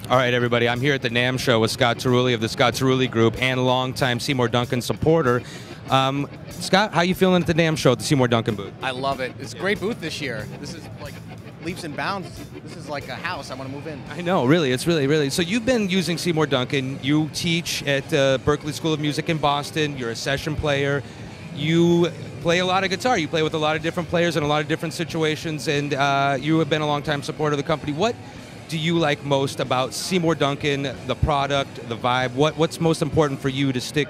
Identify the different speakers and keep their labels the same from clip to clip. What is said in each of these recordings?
Speaker 1: All right, everybody, I'm here at the NAMM show with Scott Tarulli of the Scott Tarulli Group and longtime Seymour Duncan supporter. Scott, how you feeling at the NAMM show at the Seymour Duncan booth?
Speaker 2: I love it. It's a great booth this year. This is like leaps and bounds. This is like a house. I want to move in.
Speaker 1: I know, really. It's really. So you've been using Seymour Duncan. You teach at Berklee School of Music in Boston. You're a session player. You play a lot of guitar. You play with a lot of different players in a lot of different situations, and you have been a longtime supporter of the company. What do you like most about Seymour Duncan, the product, the vibe? What's most important for you to stick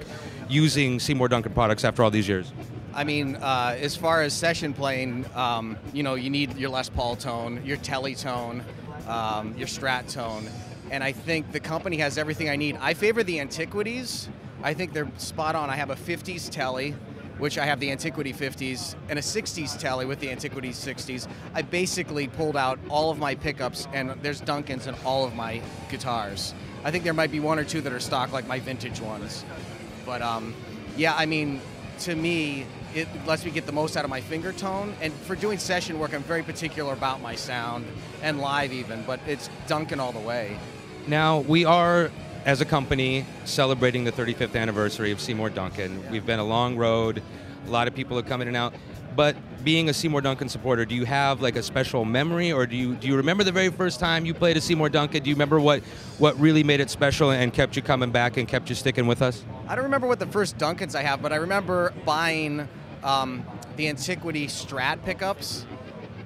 Speaker 1: using Seymour Duncan products after all these years?
Speaker 2: I mean, as far as session playing, you know, you need your Les Paul tone, your Telly tone, your Strat tone, and I think the company has everything I need. I favor the Antiquities. I think they're spot on. I have a 50s Telly, which I have the Antiquity 50s, and a 60s Telly with the Antiquity 60s. I basically pulled out all of my pickups, and there's Duncans in all of my guitars. I think there might be one or two that are stock, like my vintage ones. But yeah, I mean, to me, it lets me get the most out of my finger tone. And for doing session work, I'm very particular about my sound, and live even, but it's Duncan all the way.
Speaker 1: Now, we are, as a company, celebrating the 35th anniversary of Seymour Duncan.
Speaker 2: Yeah.
Speaker 1: We've been a long road. A lot of people have come in and out. But being a Seymour Duncan supporter, do you have like a special memory, or do you remember the very first time you played a Seymour Duncan? Do you remember what really made it special and kept you coming back and kept you sticking with us?
Speaker 2: I don't remember what the first Duncans I have, but I remember buying the Antiquity Strat pickups,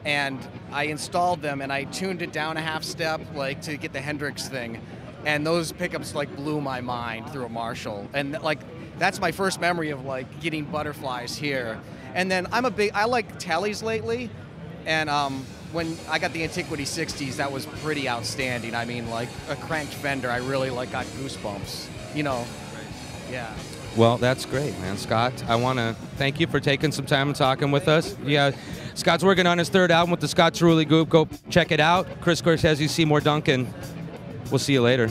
Speaker 2: and I installed them and I tuned it down a half step, like to get the Hendrix thing. And those pickups like blew my mind through a Marshall, and like that's my first memory of like getting butterflies here. And then I like Tellys lately, and when I got the Antiquity 60s, that was pretty outstanding. I mean, like a cranked Fender, I really like got goosebumps, you know. Yeah.
Speaker 1: Well, that's great, man. Scott, I want to thank you for taking some time and talking with us. Yeah, Scott's working on his third album with the Scott Tarulli Group. Go check it out. Chris Cortesi, Seymour Duncan. We'll see you later.